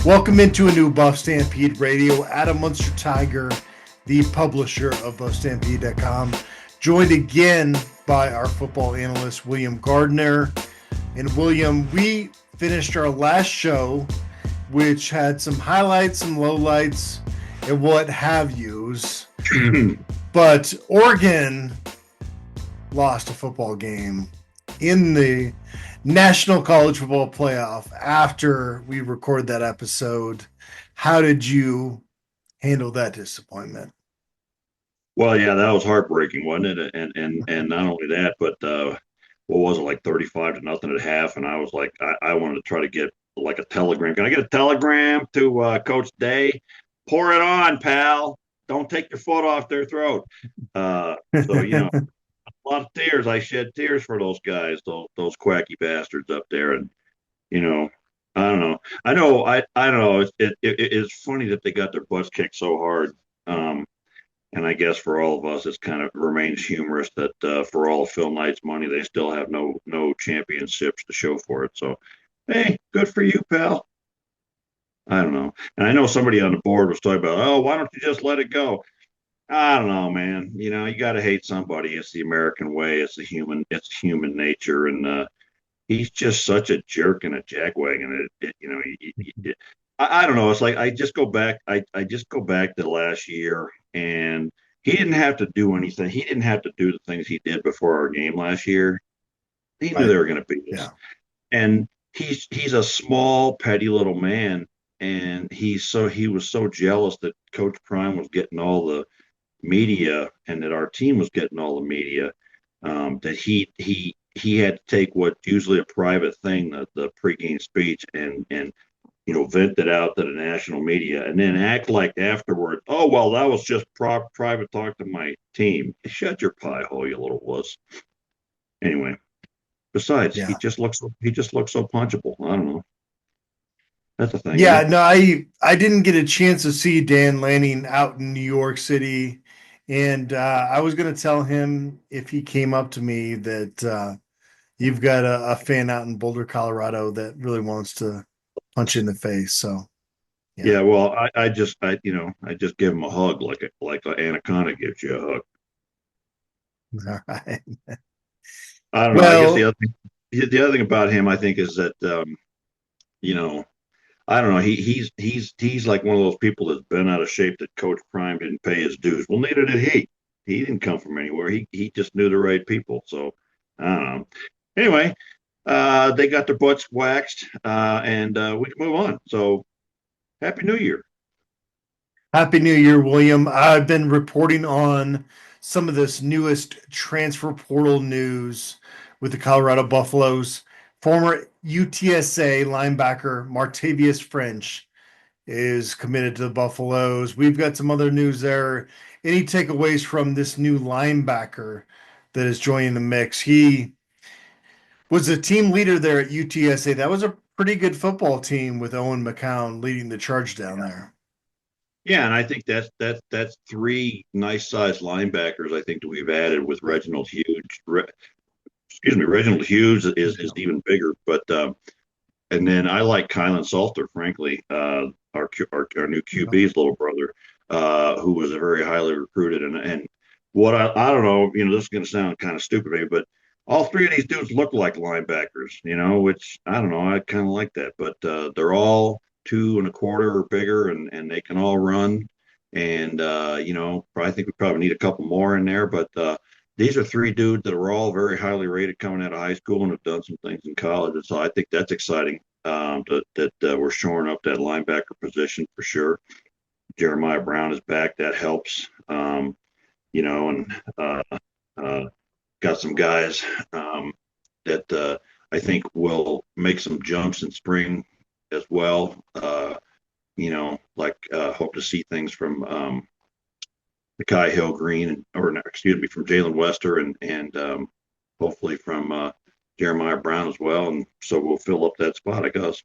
Welcome into a new BuffStampede Radio. Adam Munsterteiger, the publisher of BuffStampede.com, joined again by our football analyst, William Gardner. And William, we finished our last show, which had some highlights, some lowlights, and what have yous. But Oregon lost a football game in the National College Football Playoff after we recorded that episode. How did you handle that disappointment? Well, yeah, that was heartbreaking, wasn't it? And not only that, but what was it, like 35 to nothing at half? And I was like, I wanted to try to get like a telegram. Can I get a telegram to Coach Day? Pour it on, pal. Don't take your foot off their throat. So a lot of tears. I shed tears for those guys, those quacky bastards up there. And you know, I don't know. I don't know. It's funny that they got their butts kicked so hard. And I guess for all of us, it's kind of remains humorous that for all of Phil Knight's money, they still have no championships to show for it. So, hey, good for you, pal. I don't know. And I know somebody on the board was talking about, oh, why don't you just let it go? I don't know, man. You got to hate somebody. It's the American way. It's human nature. And he's just such a jerk and a jackwagon. I don't know. It's like I just go back. I just go back to last year, and he didn't have to do anything. He didn't have to do the things he did before our game last year. He knew they were going to beat us, Yeah. and he's a small, petty little man, and he was so jealous that Coach Prime was getting all the media and that our team was getting all the media, that he had to take what's usually a private thing, the pregame speech, and vent it out to the national media, and then act like afterward, oh well, that was just private talk to my team. Shut your pie hole, you little wuss. Anyway, besides, Yeah. he just looks so punchable. I don't know. That's the thing, isn't Yeah, it? no, I didn't get a chance to see Dan Lanning out in New York City. And I was going to tell him if he came up to me that you've got a fan out in Boulder, Colorado that really wants to punch you in the face. So, yeah. Yeah. Well, I just give him a hug like an anaconda gives you a hug. All right. I don't know. I guess Well, the other thing about him, I think, is that you know, I don't know. He's like one of those people that's been out of shape that Coach Prime didn't pay his dues. Well, neither did he. He didn't come from anywhere. He just knew the right people. So I don't know. Anyway, they got their butts waxed, and we can move on. So Happy New Year. Happy New Year, William. I've been reporting on some of this newest transfer portal news with the Colorado Buffaloes. Former UTSA linebacker Martavius French is committed to the Buffaloes. We've got some other news there. Any takeaways from this new linebacker that is joining the mix? He was a team leader there at UTSA. That was a pretty good football team with Owen McCown leading the charge down there. Yeah, and I think that's three nice sized linebackers. I think that we've added with Reginald Hughes. Reginald Hughes is even bigger, but and then I like Kylan Salter, frankly, our new QB's little brother, who was a very highly recruited, and what I don't know, this is going to sound kind of stupid, maybe, but all three of these dudes look like linebackers, which I don't know, I kind of like that, but they're all 2.25 or bigger, and they can all run, and I think we probably need a couple more in there, but these are three dudes that are all very highly rated coming out of high school and have done some things in college. And so I think that's exciting, that we're shoring up that linebacker position for sure. Jeremiah Brown is back. That helps. And got some guys that I think will make some jumps in spring as well. Hope to see things from Kai Hill Green, from Jalen Wester, and hopefully from Jeremiah Brown as well. And so we'll fill up that spot, I guess.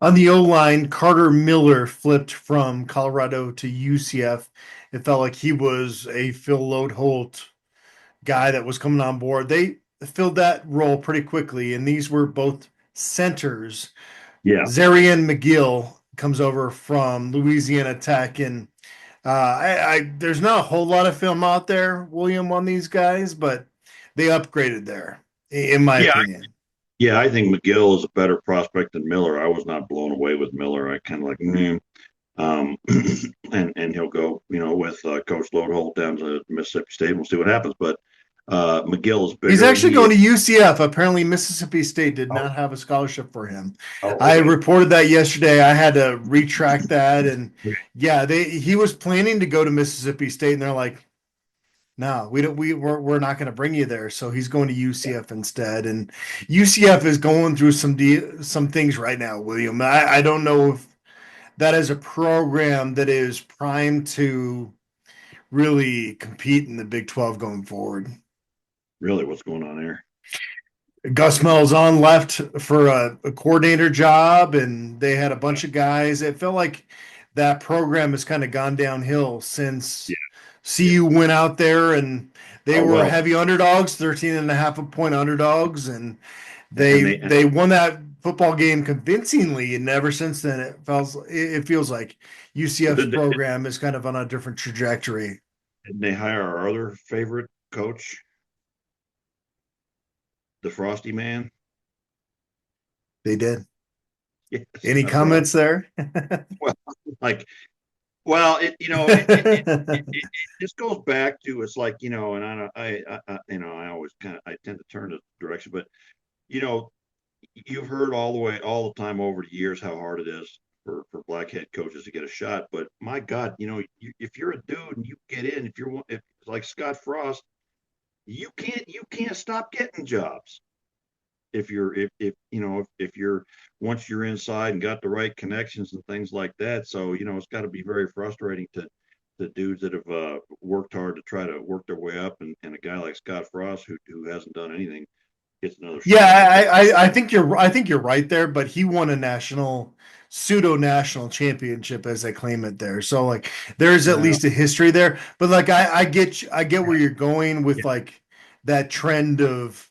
On the O line, Carter Miller flipped from Colorado to UCF. It felt like he was a Phil Lodeholt guy that was coming on board. They filled that role pretty quickly, and these were both centers. Yeah. Zarian McGill comes over from Louisiana Tech, and there's not a whole lot of film out there, William, on these guys, but they upgraded there, in my Yeah. opinion. Yeah. I think McGill is a better prospect than Miller. I was not blown away with Miller. I kind of like, um, and he'll go, with Coach Lodeholt down to Mississippi State. We'll see what happens. But McGill is He's bigger, and actually he going is. to UCF. Apparently, Mississippi State did Oh, not have a scholarship for him. oh, I okay. reported that yesterday. I had to retract that, and yeah, he was planning to go to Mississippi State, and they're like, "No, we're not going to bring you there." So he's going to UCF instead, and UCF is going through some things right now, William. I don't know if that is a program that is primed to really compete in the Big 12 going forward. Really, what's going on there? Gus Malzahn left for a coordinator job, and they had a bunch of guys. It felt like that program has kind of gone downhill since Yeah. Yeah. CU went out there, and they Oh, were well, heavy underdogs, 13 and a half a point underdogs, and and they they, and they won that football game convincingly. And ever since then, it feels like well, UCF's program is kind of on a different trajectory. didn't they hire our other favorite coach, the Frosty Man? They did. Yes, Any that's what comments there? well, like, well, it just goes back to, it's like, and I always I tend to turn this direction, but you know, you've heard all the time over the years how hard it is for black head coaches to get a shot. But my God, if you're a dude and you get in, if like Scott Frost, you can't stop getting jobs. If you're if you're once you're inside and got the right connections and things like that. So it's got to be very frustrating to the dudes that have worked hard to try to work their way up, and a guy like Scott Frost who hasn't done anything gets another Yeah, shot like that. I think you're right there, but he won a pseudo national championship as they claim it there. So like there's at Well, least a history there. But like I get where you're going with yeah, like that trend of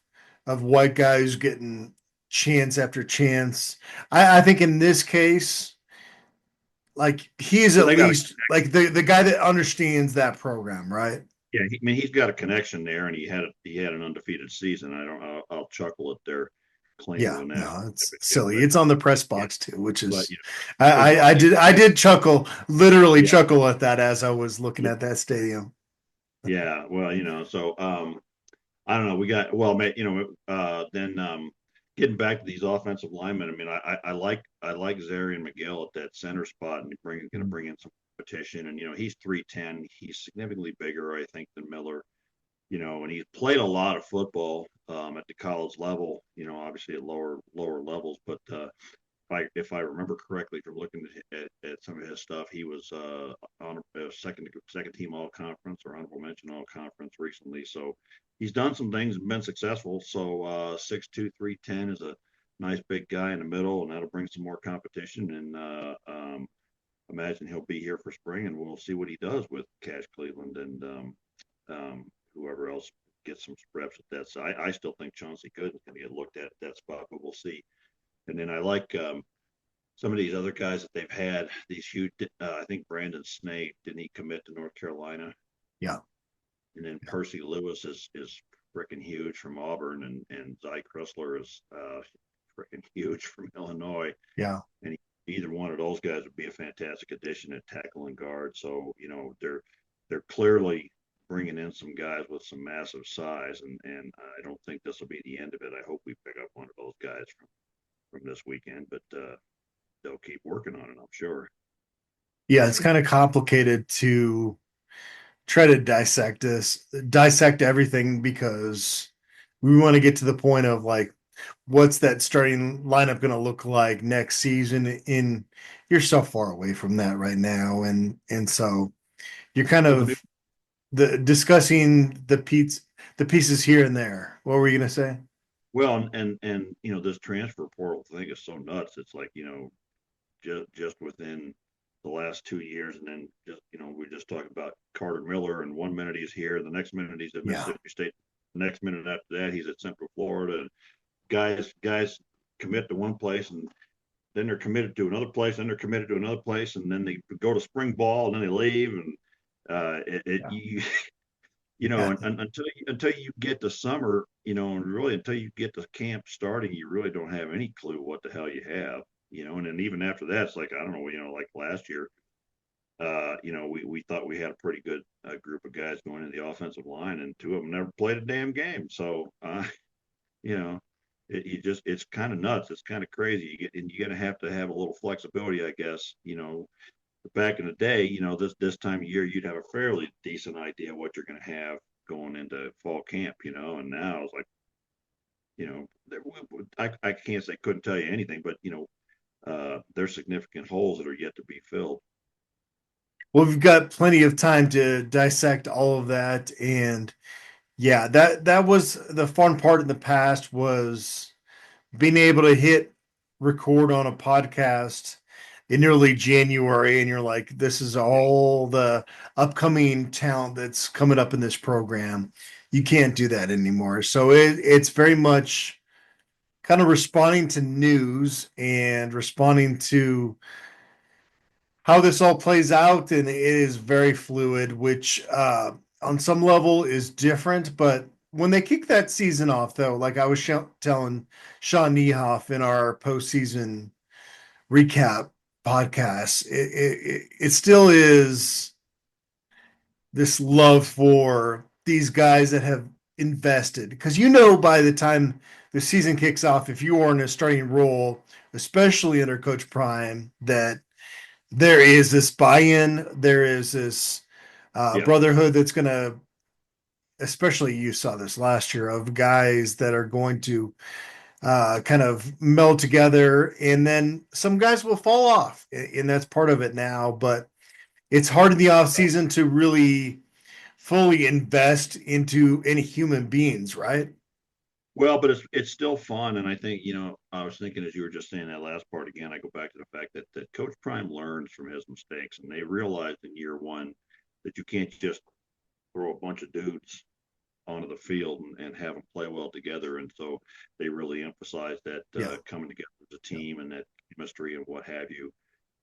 white guys getting chance after chance. I think in this case, like he is well, at they got a least like the guy that understands that program, right? yeah. I mean, he's got a connection there, and he had an undefeated season. I'll chuckle at their claim of Yeah, a no, national it's championship, silly. but It's on the press yeah, box too, which but is but I did chuckle, literally yeah, chuckle at that as I was looking yeah, at that stadium. yeah. Well, so I don't know. We got well, then getting back to these offensive linemen. I mean, I like Zarian McGill at that center spot, and going to bring in some competition. And he's 310. He's significantly bigger, I think, than Miller. And he's played a lot of football at the college level. Obviously at lower levels, but if I remember correctly from looking at some of his stuff, he was on a second team all conference or honorable mention all conference recently. So he's done some things and been successful. So 6'2", 310 is a nice big guy in the middle, and that'll bring some more competition. And imagine he'll be here for spring, and we'll see what he does with Cash Cleveland and whoever else gets some reps at that. So I still think Chauncey Good is going to get looked at that spot, but we'll see. And then I like some of these other guys that they've had, these huge, I think Brandon Snate, didn't he commit to North Carolina? Yeah, And then Percy Lewis is freaking huge from Auburn, and Zy Chrysler is freaking huge from Illinois. yeah, And either one of those guys would be a fantastic addition at tackle and guard. So, they're clearly bringing in some guys with some massive size, and I don't think this will be the end of it. I hope we pick up one of those guys from this weekend, but they'll keep working on it, I'm sure. yeah. It's kind of complicated to try to dissect everything because we want to get to the point of like what's that starting lineup going to look like next season. In you're so far away from that right now, and so you're kind Well, the new of discussing the pieces here and there. What were you gonna say? well, and this transfer portal thing is so nuts. It's like just within the last 2 years, and then just we just talked about Carter Miller, and 1 minute he's here, the next minute he's at Yeah, Mississippi State, the next minute after that he's at Central Florida. And guys commit to one place, and then they're committed to another place, then they're committed to another place, and then they go to spring ball, and then they leave, and Yeah. and until you get to summer, and really until you get to camp starting, you really don't have any clue what the hell you have, and then even after that, it's like I don't know, like last year, we thought we had a pretty good group of guys going in the offensive line, and two of them never played a damn game, so you know, it's kind of nuts. It's kind of crazy. You're gonna have to have a little flexibility, I guess. Back in the day, this time of year, you'd have a fairly decent idea what you're gonna have going into fall camp, and now it's like, I can't say couldn't tell you anything, but there's significant holes that are yet to be filled. Well, we've got plenty of time to dissect all of that, and yeah, that was the fun part in the past was being able to hit record on a podcast in early January, and you're like, this is all the upcoming talent that's coming up in this program. You can't do that anymore. So it's very much kind of responding to news and responding to how this all plays out, and it is very fluid, which on some level is different. But when they kick that season off, though, like I was telling Sean Niehoff in our postseason recap podcast, it still is this love for these guys that have invested, because by the time the season kicks off, if you are in a starting role, especially under Coach Prime, that there is this buy-in, there is this Yeah. brotherhood that's going to, especially you saw this last year, of guys that are going to kind of meld together, and then some guys will fall off, and that's part of it now. But it's hard in the off season to really fully invest into any human beings, right? Well, but it's still fun, and I think I was thinking as you were just saying that last part again. I go back to the fact that Coach Prime learns from his mistakes, and they realized in year one that you can't just throw a bunch of dudes onto the field and have them play well together, and so they really emphasized that coming together as a team and that chemistry and what have you.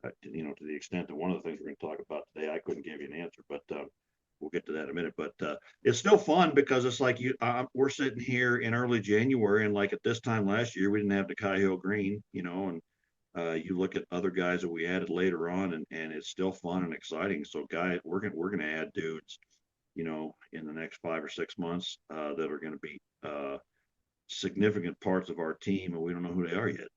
To the extent that one of the things we're going to talk about today, I couldn't give you an answer, but we'll get to that in a minute. But it's still fun because it's like we're sitting here in early January, and like at this time last year, we didn't have Nakai Hill Green, and you look at other guys that we added later on, and it's still fun and exciting. So, guys, we're gonna add dudes, in the next 5 or 6 months that are going to be significant parts of our team, and we don't know who they are yet.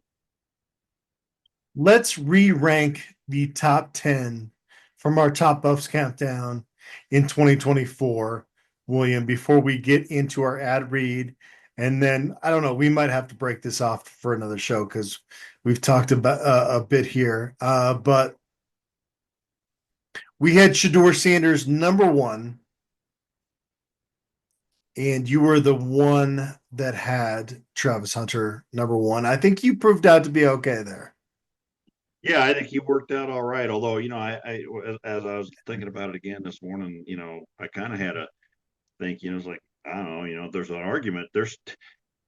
Let's re-rank the top 10 from our top Buffs countdown in 2024, William, before we get into our ad read. And then, I don't know, we might have to break this off for another show because we've talked about a bit here. But we had Shedeur Sanders number 1, and you were the one that had Travis Hunter number 1. I think you proved out to be okay there. Yeah, I think you worked out all right. Although, I as I was thinking about it again this morning, I kind of had to think, it's like, I don't know, there's an argument. There's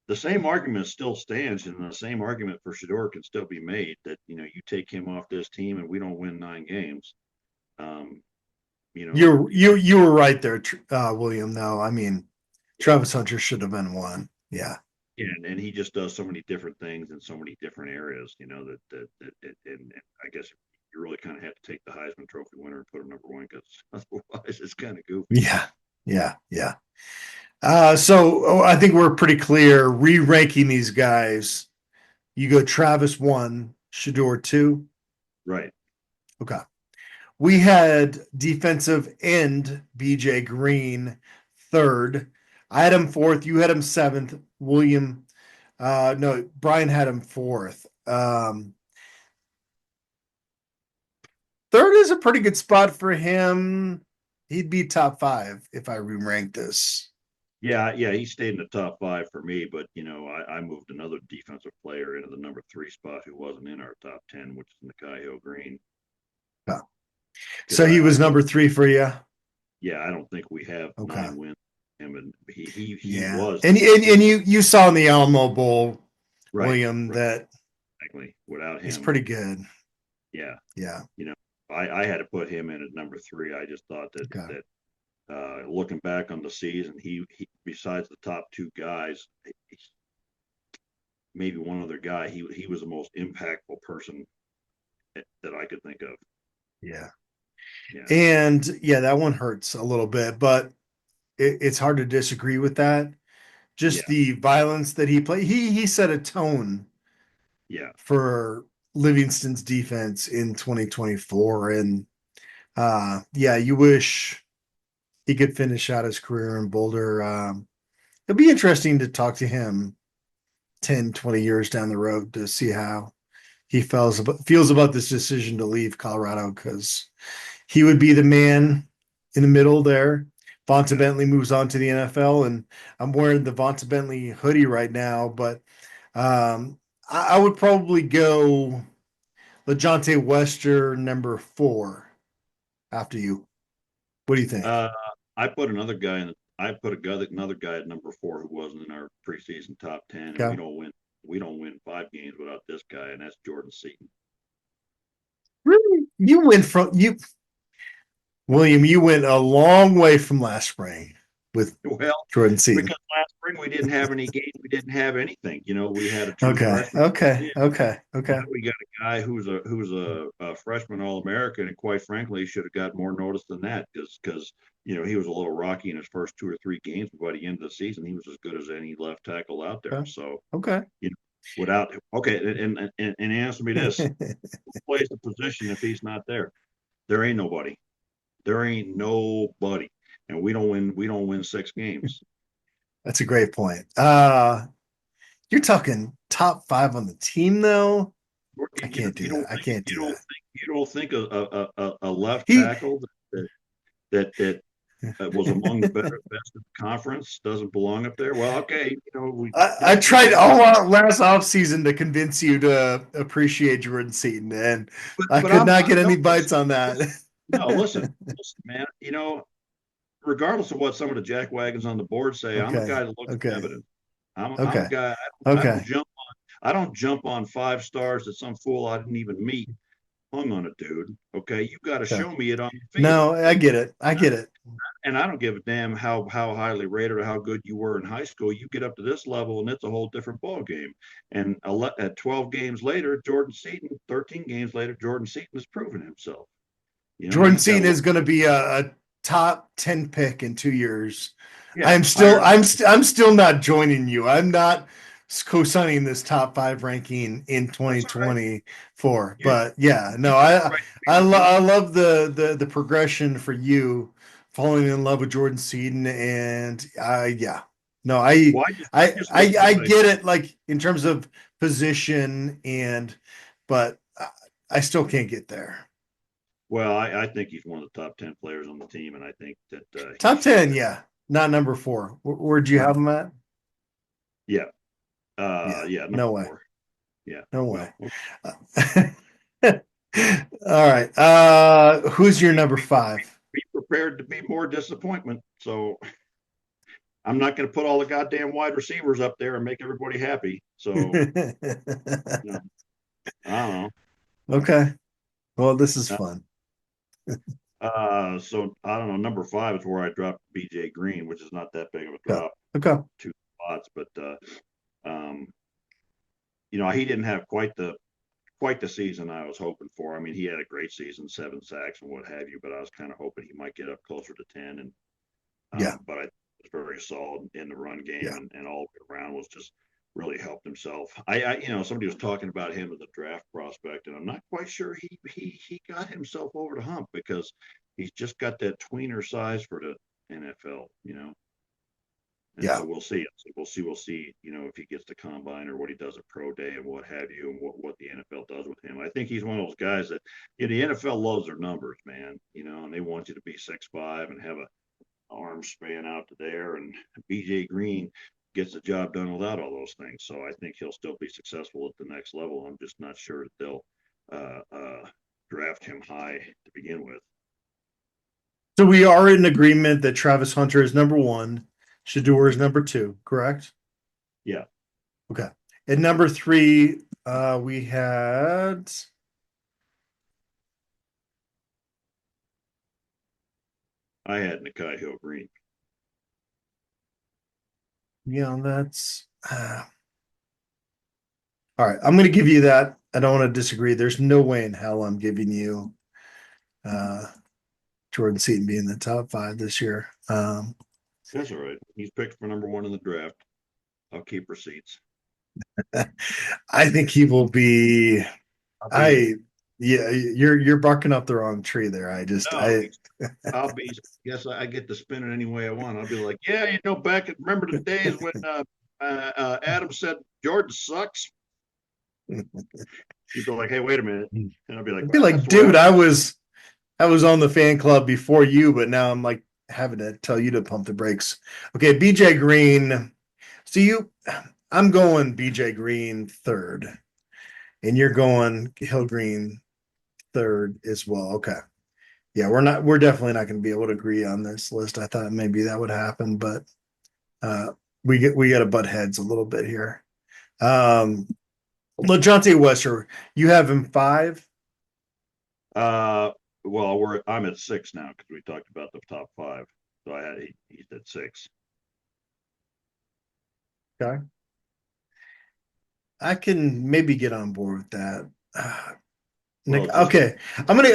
the same argument still stands, and the same argument for Shedeur can still be made that, you take him off this team and we don't win 9 games. You were right there, William, though. I mean, Travis Hunter should have been 1. Yeah. And he just does so many different things in so many different areas, that and I guess you really kind of have to take the Heisman Trophy winner and put him number 1 because otherwise it's kind of goofy. Yeah. So I think we're pretty clear re-ranking these guys. You go Travis 1, Shedeur 2. Right. Okay. We had defensive end BJ Green 3rd. I had him 4th. You had him 7th. William, no, Brian had him 4th. 3rd is a pretty good spot for him. He'd be top 5 if I re-ranked this. Yeah, he stayed in the top 5 for me, but I moved another defensive player into the number 3 spot who wasn't in our top 10, which is Nakai Hill Green. Oh. So he was number 3 for you? Yeah, I don't think we have 9 wins. And he yeah. was, and you saw in the Alamo Bowl, right, William, that frankly. Without him, He's pretty good. yeah, Yeah. I had to put him in at number 3. I just thought Okay. that looking back on the season, he besides the top 2 guys, maybe one other guy, he was the most impactful person that I could think of. Yeah. Yeah. And that one hurts a little bit, but it's hard to disagree with that. Just Yeah. the violence that he played. He set a tone Yeah. for Livingston's defense in 2024. And you wish he could finish out his career in Boulder. It'll be interesting to talk to him 10, 20 years down the road to see how he feels about this decision to leave Colorado, because he would be the man in the middle there. Vonta Bentley moves on to the NFL, and I'm wearing the Vonta Bentley hoodie right now, but I would probably go LeJohntay Wester number 4 after you. What do you think? I put another guy another guy at number 4 who wasn't in our preseason top 10, and Okay. we don't win 5 games without this guy, and that's Jordan Seaton. Really? William, you went a long way from last spring with Jordan Seaton. Because last spring we didn't have any games, we didn't have anything. We had a true Okay. freshman. Okay. Now we got a guy who's a freshman All-American, and quite frankly, should have got more notice than that, because he was a little rocky in his first 2 or 3 games, but by the end of the season, he was as good as any left tackle out there. So okay. and answer me this: who plays the position if he's not there? There ain't nobody. There ain't nobody, and we don't win 6 games. That's a great point. You're talking top 5 on the team, though. I can't do that. I can't do that. You don't think a left tackle that was among the best of the conference doesn't belong up there? Well, okay, I tried all out last offseason to convince you to appreciate Jordan Seaton, and I could not get any bites on that. No, listen, man. Regardless of what some of the jackwagons on the board say, I'm a guy that looks at evidence. I'm a guy. I don't jump on 5 stars that some fool I didn't even meet hung on a dude. Okay, you got to show me it on the field. No, I get it. And I don't give a damn how highly rated or how good you were in high school. You get up to this level, and it's a whole different ball game. And at 12 games later, 13 games later, Jordan Seaton has proven himself. Jordan Seaton is going to be a top 10 pick in 2 years. Yeah, I'm still not joining you. I'm not co-signing this top 5 ranking in 2024. Right. But I love the progression for you falling in love with Jordan Seaton, and I get it, like in terms of position, but I still can't get there. Well, I think he's one of the top 10 players on the team, and I think that top 10, not number 4. Where'd you have him at? Yeah. No way. 4. Yeah. No way. All right. Who's your number 5? Be prepared to be more disappointment. So I'm not going to put all the goddamn wide receivers up there and make everybody happy. So I don't know. Okay. Well, this is fun. So I don't know. Number 5 is where I dropped BJ Green, which is not that big of a drop. Okay. 2 spots, but he didn't have quite the season I was hoping for. I mean, he had a great season, 7 sacks and what have you, but I was kind of hoping he might get up closer to 10. And but I was very solid in the run game, and all the way around was just really helped himself. Somebody was talking about him as a draft prospect, and I'm not quite sure he got himself over the hump, because he's just got that tweener size for the NFL, And so we'll see. We'll see. If he gets the combine or what he does at pro day and what have you, and what the NFL does with him. I think he's one of those guys that the NFL loves their numbers, man. And they want you to be 6'5" and have a arm span out to there. And BJ Green gets the job done without all those things. So I think he'll still be successful at the next level. I'm just not sure that they'll draft him high to begin with. So we are in agreement that Travis Hunter is number 1. Shedeur is number 2, correct? Yeah. Okay. At number 3, We had I had Nakai Hill Green. that's all right. I'm going to give you that. I don't want to disagree. There's no way in hell I'm giving you uh, Jordan Seaton being in the top five this year. That's all right. He's picked for number one in the draft. I'll keep receipts. I think he will be. I'll be in. I yeah, you're barking up the wrong tree there. I just No, I I'll be. Yes, I get to spin it any way I want. I'll be like, yeah, remember the days when Adam said Jordan sucks. You'd be like, hey, wait a minute, and I'll be like, I'd be well, like, that's the way dude, I was on the fan club before you, but now I'm like having to tell you to pump the brakes. Okay, BJ Green. So I'm going BJ Green third, and you're going Hill Green third as well. Okay. Yeah, we're definitely not going to be able to agree on this list. I thought maybe that would happen, but uh we got to butt heads a little bit here. LeJohntay Wester, you have him five. Uh, I'm at six now because we talked about the top five. So he's at six. Okay. I can maybe get on board with that. Well, Nick, just okay.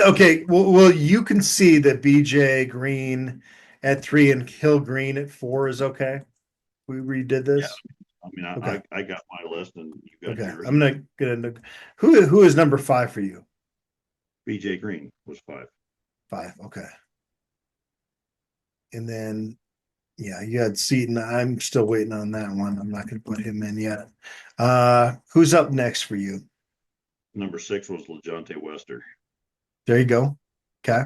Okay. Well, you can see that BJ Green at three and Hill Green at four is okay. We redid yeah. this. I mean, Okay. I got my list and you got Okay. yours. I'm gonna get into who is number five for you? BJ Green was five. Five. Okay. And then yeah, you had Seaton. I'm still waiting on that one. I'm not gonna put him in yet. Who's up next for you? Number six was LeJohntay Wester. There you go. Okay.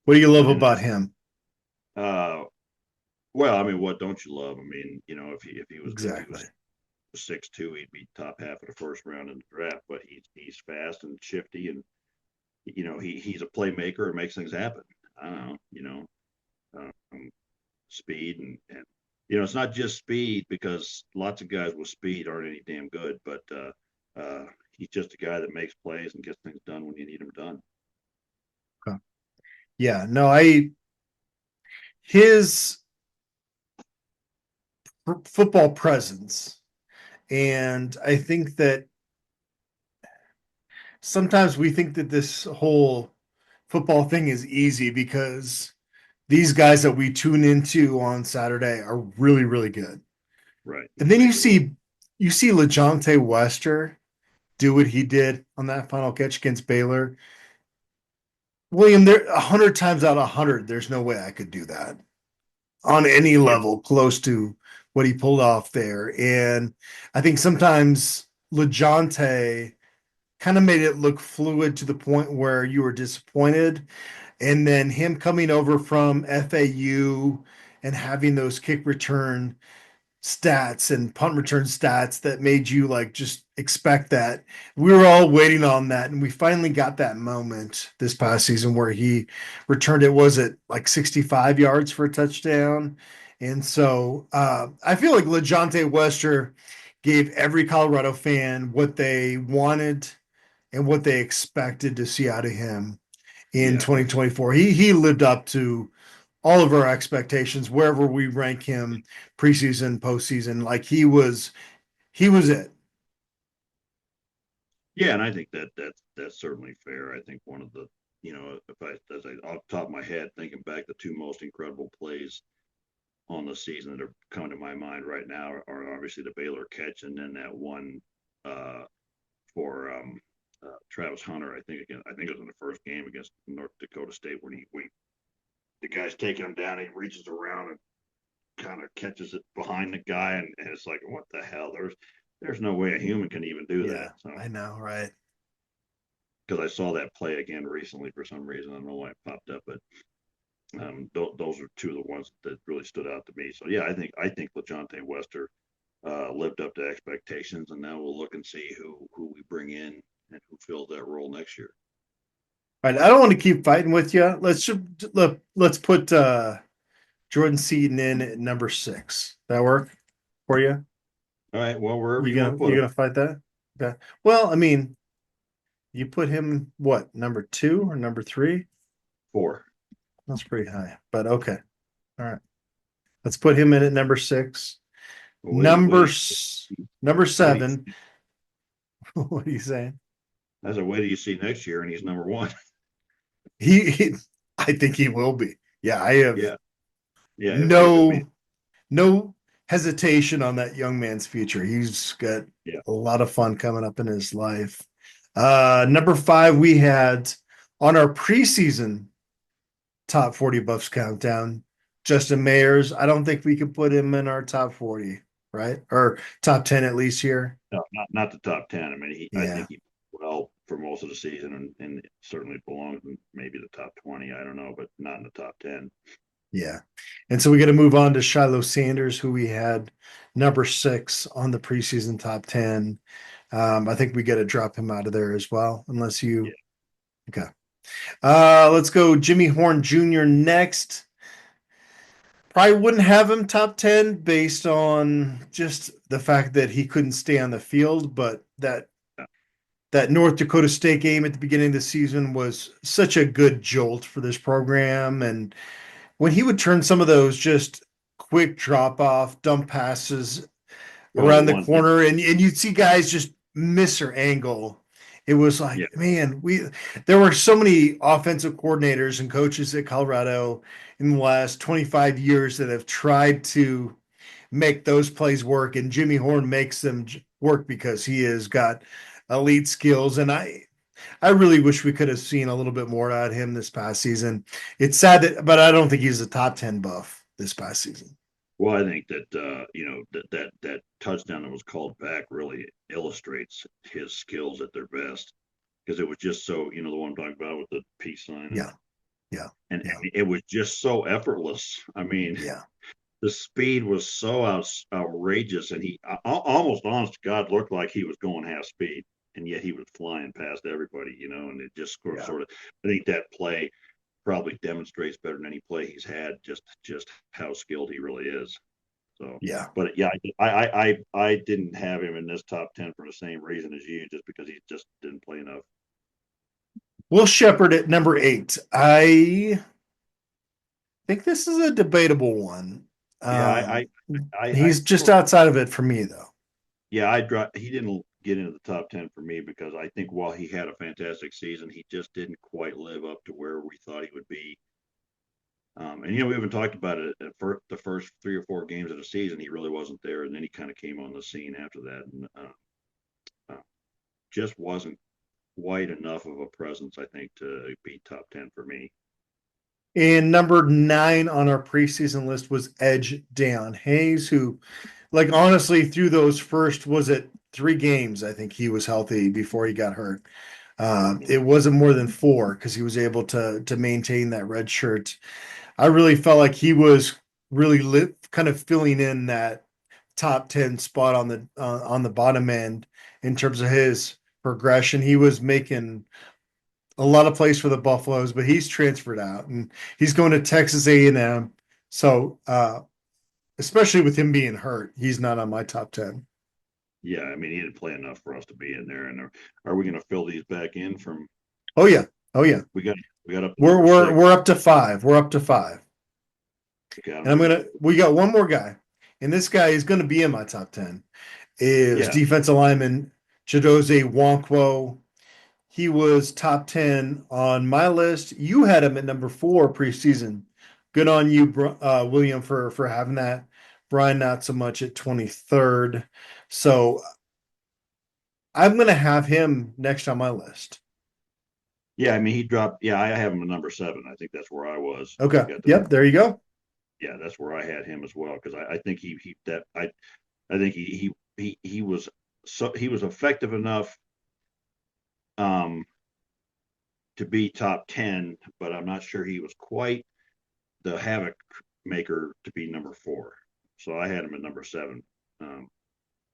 What do you love And about him? uh, well, I mean, what don't you love? I mean, if he Exactly. was 6'2", he'd be top half of the first round in the draft. But he's fast and shifty, and he's a playmaker and makes things happen. I don't know, speed and it's not just speed because lots of guys with speed aren't any damn good, but he's just a guy that makes plays and gets things done when you need them done. Okay. Yeah, no, his football presence, and I think that sometimes we think that this whole football thing is easy because these guys that we tune into on Saturday are really, really good. Right. And then you see LeJohntay Wester do what he did on that final catch against Baylor. William, there 100 times out of 100, there's no way I could do that on any level close to what he pulled off there. And I think sometimes LeJohntay kind of made it look fluid to the point where you were disappointed. And then him coming over from FAU and having those kick return stats and punt return stats that made you like just expect that. We were all waiting on that, and we finally got that moment this past season where he returned it. Was it like 65 yards for a touchdown? And so I feel like LeJohntay Wester gave every Colorado fan what they wanted and what they expected to see out of him in Yeah. 2024. He lived up to all of our expectations wherever we rank him preseason, postseason. Like he was it. Yeah, and I think that's certainly fair. I think one of the if I as I off the top of my head thinking back, the two most incredible plays on the season that are coming to my mind right now are obviously the Baylor catch and then that one uh, for Travis Hunter. I think it was in the first game against North Dakota State when the guy's taking him down, he reaches around and kind of catches it behind the guy, and it's like, what the hell? There's no way a human can even do Yeah, that. So I know, right? because I saw that play again recently for some reason, I don't know why it popped up, but those are two of the ones that really stood out to me. So yeah, I think LeJohntay Wester lived up to expectations, and now we'll look and see who we bring in and who fills that role next year. All right, I don't want to keep fighting with you. Let's put Jordan Seaton in at number six. That work for you? All right, well, wherever You you want gonna to put you him. gonna fight that? Okay. Well, I mean, you put him what, number 2 or number 3? 4. That's pretty high, but okay. All right. Let's put him in at number 6. Well, Number wait, s- number wait, do 7. What are you saying? as a way do you see next year, and he's number 1. He I think he will be. Yeah, I have Yeah, yeah. I mean, no no hesitation on that young man's future. He's got yeah. a lot of fun coming up in his life. Number 5, we had on our preseason top 40 Buffs countdown, Justin Mayers. I don't think we could put him in our top 40, right? Or top 10 at least here. No, not the top 10. I mean, I Yeah. think he well for most of the season, and certainly belongs in maybe the top 20. I don't know, but not in the top 10. Yeah. And so we got to move on to Shiloh Sanders, who we had number 6 on the preseason top 10. I think we got to drop him out of there as well, unless Yeah. you. Okay. Let's go Jimmy Horn Jr. next. Probably wouldn't have him top 10 based on just the fact that he couldn't stay on the field, but that North Dakota State game at the beginning of the season was such a good jolt for this program. And when he would turn some of those just quick drop off, dump passes Well, the around the one thing, corner, and you'd see guys just miss their angle. It was like, yeah, man, there were so many offensive coordinators and coaches at Colorado in the last 25 years that have tried to make those plays work, and Jimmy Horn makes them work because he has got elite skills. And I really wish we could have seen a little bit more out of him this past season. It's sad that, but I don't think he's a top 10 Buff this past season. well, I think that that touchdown that was called back really illustrates his skills at their best, because it was just so, the one I'm talking about with the peace sign, Yeah, yeah, and yeah, it was just so effortless. I mean, yeah, the speed was so outrageous, and he almost, honest to God, looked like he was going half speed, and yet he was flying past everybody, and it just yeah, sort of, I think that play probably demonstrates better than any play he's had just how skilled he really is. So, yeah. but yeah, I didn't have him in this top 10 for the same reason as you, just because he just didn't play enough. Will Shepard at number 8. I think this is a debatable one. Yeah, Um, I he's just outside of it for me, though. yeah, I dropped. He didn't get into the top 10 for me, because I think while he had a fantastic season, he just didn't quite live up to where we thought he would be. And we haven't talked about it for the first 3 or 4 games of the season. He really wasn't there, and then he kind of came on the scene after that, and just wasn't quite enough of a presence, I think, to be top 10 for me. And number 9 on our preseason list was Edge Deion Hayes, who, like, honestly, through those first, was it 3 games? I think he was healthy before he got hurt. It wasn't more than 4 because he was able to maintain that red shirt. I really felt like he was really kind of filling in that top 10 spot on the bottom end in terms of his progression. He was making a lot of plays for the Buffaloes, but he's transferred out and he's going to Texas A&M. So, especially with him being hurt, he's not on my top 10. Yeah, I mean, he didn't play enough for us to be in there. And are we going to fill these back in from? Oh yeah, oh yeah. We got up to We're number we're 6. we're up to 5. We're up to 5. Okay, I'm And ready. we got one more guy, and this guy is going to be in my top 10. Is Yeah, defensive lineman Chidozie Nwankwo. He was top 10 on my list. You had him at number 4 preseason. Good on you, William, for having that. Brian, not so much at 23rd. So I'm going to have him next on my list. yeah. I mean, he dropped. Yeah, I have him at number 7. I think that's where I was. Okay. Got the Yep. There you go. Yeah, that's where I had him as well, because I think I think he was he was effective enough um to be top 10, but I'm not sure he was quite the havoc maker to be number 4. So I had him at number 7. Um,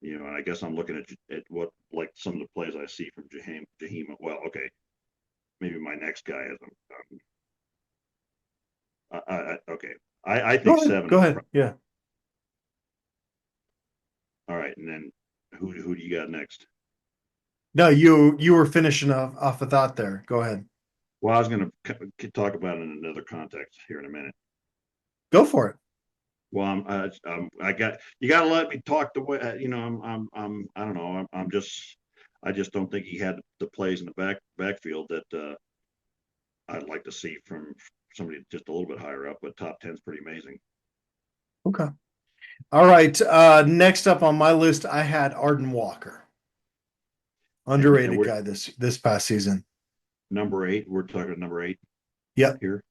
and I guess I'm looking at what, like, some of the plays I see from Jaheim. Well, okay, maybe my next guy is okay. I Go think ahead. 7 Go is ahead. Yeah. all right. And then who do you got next? No, you were finishing off a thought there. Go ahead. Well, I was going to talk about it in another context here in a minute. Go for it. Well, I got you. Got to let me talk the way I don't know. I just don't think he had the plays in the backfield that I'd like to see from somebody just a little bit higher up. But top 10 is pretty amazing. Okay. All right. Next up on my list, I had Arden Walker, And underrated we're guy this past season. number 8. We're talking number 8 Yep. here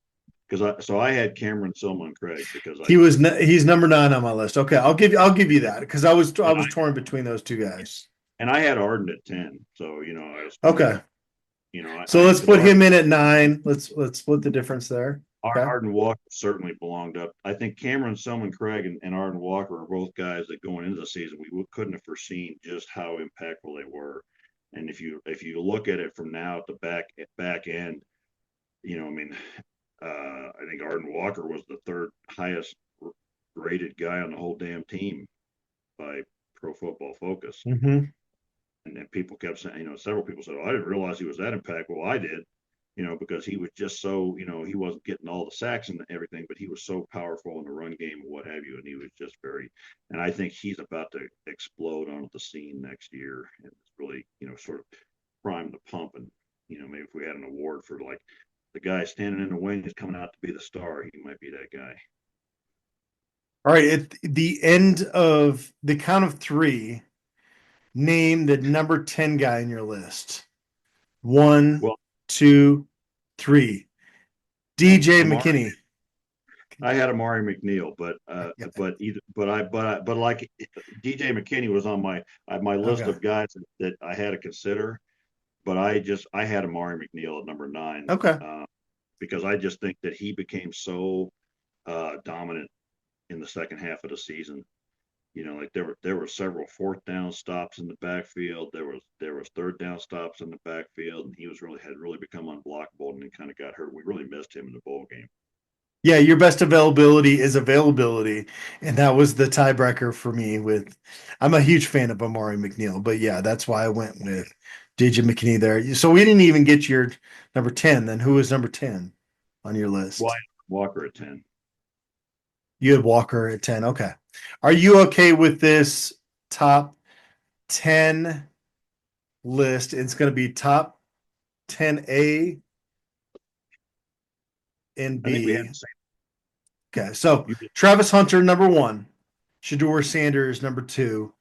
because I had Cameron Silman Craig because He's number 9 on my list. Okay, I'll give you that because I was torn between those two guys. and I had Arden at 10. So I was Okay. So let's because put him in at 9. Let's split the difference there. Okay. Arden Walker certainly belonged up. I think Cameron Selman Craig and Arden Walker are both guys that going into the season we couldn't have foreseen just how impactful they were. And if you look at it from now at the back end, I think Arden Walker was the third highest rated guy on the whole damn team by Pro Football Focus. Mm-hmm. And then people kept saying, several people said, "Oh, I didn't realize he was that impactful." Well, I did. Because he was just so, he wasn't getting all the sacks and everything, but he was so powerful in the run game and what have you. And he was just and I think he's about to explode onto the scene next year. And it's really, sort of prime the pump. And, maybe if we had an award for like the guy standing in the wing is coming out to be the star, he might be that guy. All right. At the end of the count of 3, name the number 10 guy in your list. 1, Well, 2, 3. DJ McKinney. I had Amari McNeil, but like DJ McKinney was on my list of guys that I had to consider, but I had Amari McNeil at number 9. Okay. Because I just think that he became so dominant in the second half of the season. Like there were several fourth down stops in the backfield. There was third down stops in the backfield, and he had really become unblockable, and then kind of got hurt. We really missed him in the bowl game. Yeah, your best availability is availability, and that was the tiebreaker for me. I'm a huge fan of Amari McNeil, but yeah, that's why I went with DJ McKinney there. So we didn't even get your number 10. Then who was number 10 on your list? Walker at 10. You had Walker at 10. Okay. Are you okay with this top 10 list? It's going to be top 10A and B. Okay. So Travis Hunter, number 1. Shedeur Sanders, number 2.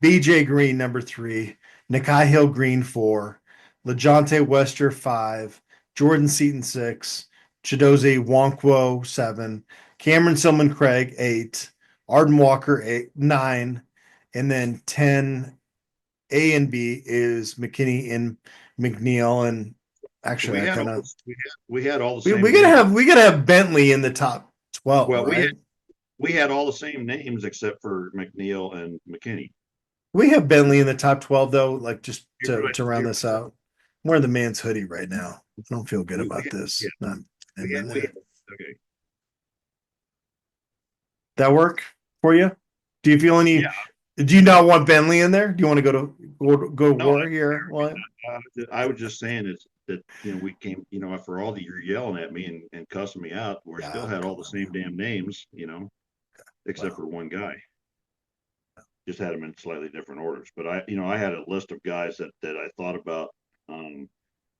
BJ Green, number 3. Nikhai Hill Green, 4. LeJontay Wester, 5. Jordan Seaton, 6. Chidozie Nwankwo, 7. Cameron Silman Craig, 8. Arden Walker, 9. And then 10 A and B is McKinney and McNeil. And actually, we had all the same. We gotta have Bentley in the top 12. Well, right? we had all the same names except for McNeil and McKinney. We have Bentley in the top 12 though, like just to round this out. I'm wearing the man's hoodie right now. I don't feel good about this. Okay. That work for you? Do you feel any? Yeah. Do you not want Bentley in there? Do you want to go war here? I was just saying that we came for all that you're yelling at me and cussing me out, we still had all the same damn names, except for one guy. Just had them in slightly different orders. But I had a list of guys that I thought about, and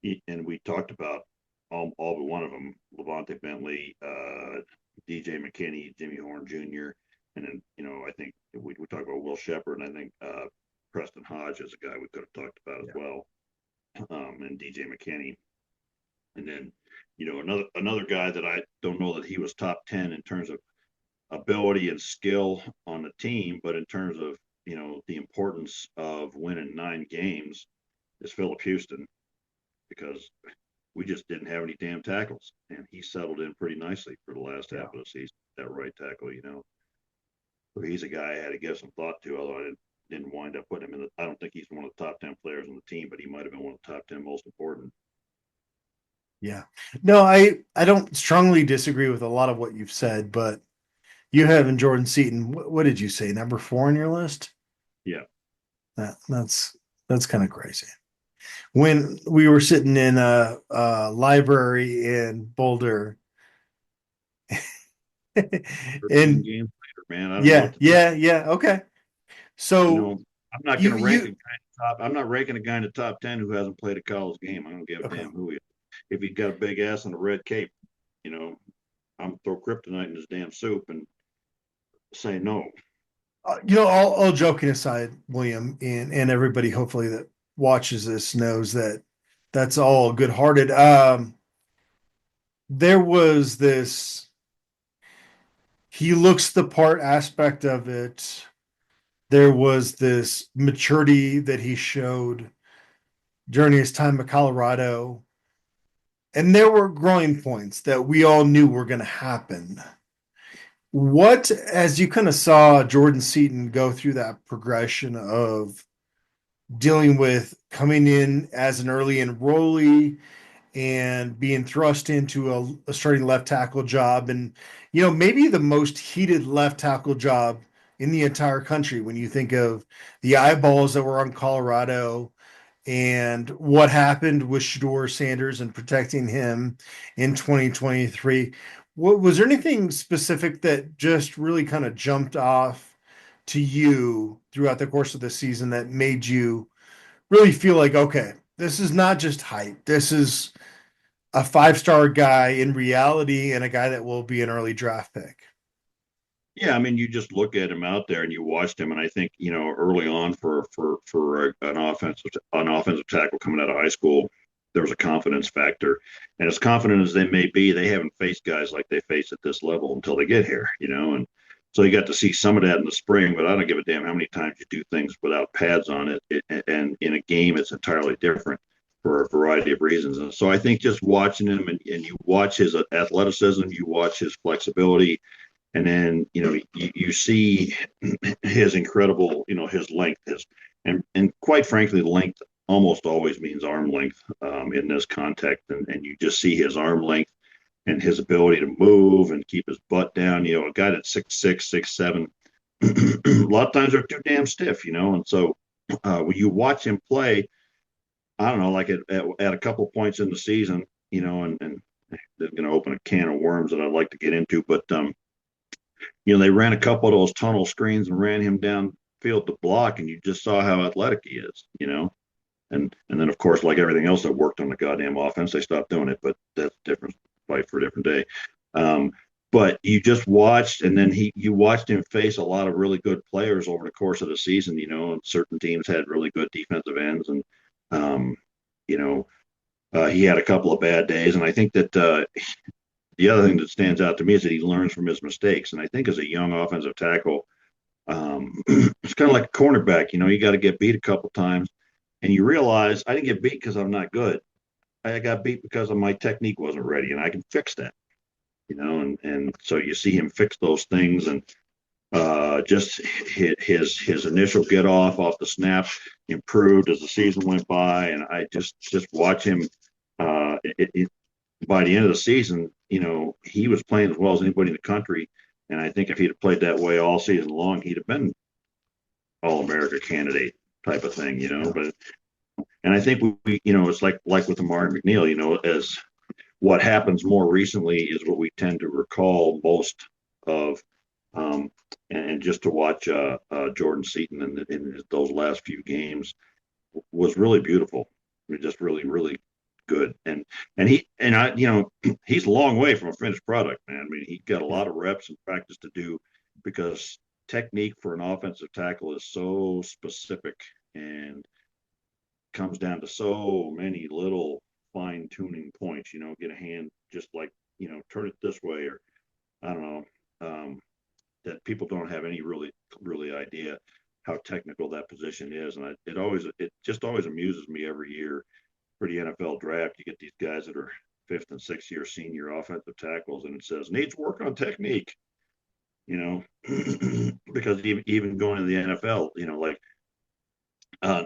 we talked about all but one of them: Levante Bentley, DJ McKinney, Jimmy Horn Jr., and then I think we talked about Will Shepard, and I think Preston Hodge is a guy we could have talked about as well, and DJ McKinney, and then another guy that I don't know that he was top 10 in terms of ability and skill on the team, but in terms of the importance of winning 9 games is Phillip Houston, because we just didn't have any damn tackles, and he settled in pretty nicely for the last half of the season. That right tackle, so he's a guy I had to give some thought to, although I didn't wind up putting him in. I don't think he's one of the top 10 players on the team, but he might have been one of the top 10 most important. Yeah, no, I don't strongly disagree with a lot of what you've said, but you have in Jordan Seaton. What did you say? Number 4 on your list? Yeah, that's kind of crazy. when we were sitting in a library in Boulder. And 13 games later, man. I don't know yeah, what to tell yeah, yeah. Okay. you. So I'm not going you to rank a you guy in the top. I'm not ranking a guy in the top 10 who hasn't played a college game. I don't give a okay. damn who he is. If he's got a big ass and a red cape, you know, I'm throw kryptonite in his damn soup and say no. All joking aside, William, and everybody hopefully that watches this knows that that's all good-hearted. There was this he looks the part aspect of it. There was this maturity that he showed during his time at Colorado. And there were growing points that we all knew were going to happen. What, as you kind of saw Jordan Seaton go through that progression of dealing with coming in as an early enrollee and being thrust into a starting left tackle job, and maybe the most heated left tackle job in the entire country when you think of the eyeballs that were on Colorado and what happened with Shador Sanders and protecting him in 2023. What was there anything specific that just really kind of jumped off to you throughout the course of the season that made you really feel like, okay, this is not just hype. This is a five-star guy in reality and a guy that will be an early draft pick. Yeah, I mean, you just look at him out there and you watched him, and I think early on for an offensive tackle coming out of high school, there was a confidence factor, and as confident as they may be, they haven't faced guys like they face at this level until they get here, and so you got to see some of that in the spring. But I don't give a damn how many times you do things without pads on it, and in a game, it's entirely different for a variety of reasons. And so I think just watching him and you watch his athleticism, you watch his flexibility, and then you see his incredible his length is and quite frankly length almost always means arm length in this context, and you just see his arm length and his ability to move and keep his butt down. A guy that's 6'6", 6'7", a lot of times they're too damn stiff, and so when you watch him play, I don't know, like at a couple points in the season, and they're going to open a can of worms that I'd like to get into, but they ran a couple of those tunnel screens and ran him downfield to block, and you just saw how athletic he is. And then of course, like everything else that worked on the goddamn offense, they stopped doing it, but that's a different fight for a different day. But you just watched, and then you watched him face a lot of really good players over the course of the season, and certain teams had really good defensive ends, and you know, he had a couple of bad days, and I think that the other thing that stands out to me is that he learns from his mistakes. And I think as a young offensive tackle, it's kind of like a cornerback. You got to get beat a couple times, and you realize I didn't get beat because I'm not good. I got beat because of my technique wasn't ready, and I can fix that. And so you see him fix those things, and just his initial get off the snap improved as the season went by, and I just watch him. By the end of the season, he was playing as well as anybody in the country. And I think if he'd have played that way all season long, he'd have been All-America candidate type of thing, But and I think it's like with the Martin McNeil, as what happens more recently is what we tend to recall most of. And just to watch Jordan Seaton in those last few games was really beautiful. I mean, just really, really good. He's a long way from a finished product, man. I mean, he got a lot of reps and practice to do because technique for an offensive tackle is so specific and comes down to so many little fine tuning points. Get a hand just like turn it this way, or I don't know. That people don't have any really idea how technical that position is, and it just always amuses me every year for the NFL draft. You get these guys that are fifth and sixth year senior offensive tackles, and it says needs work on technique. Because even going to the NFL, like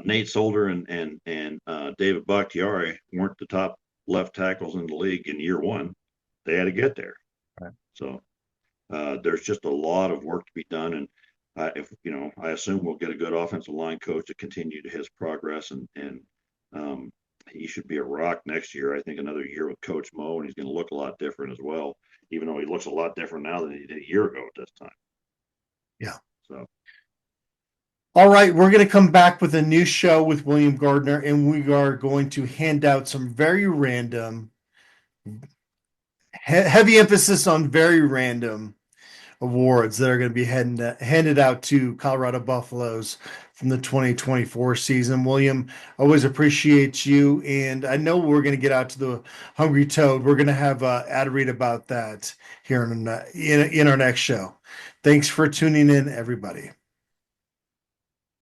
Nate Solder and David Bakhtiari weren't the top left tackles in the league in year one. They had to get there. Right. So there's just a lot of work to be done, and if I assume we'll get a good offensive line coach to continue to his progress and He should be a rock next year. I think another year with Coach Mo, and he's going to look a lot different as well, even though he looks a lot different now than he did a year ago at this time. Yeah. So. All right, we're going to come back with a new show with William Gardner, and we are going to hand out some very random, heavy emphasis on very random awards that are going to be handed out to Colorado Buffaloes from the 2024 season. William, always appreciate you, and I know we're going to get out to the Hungry Toad. We're going to have Ad read about that here in our next show. Thanks for tuning in, everybody.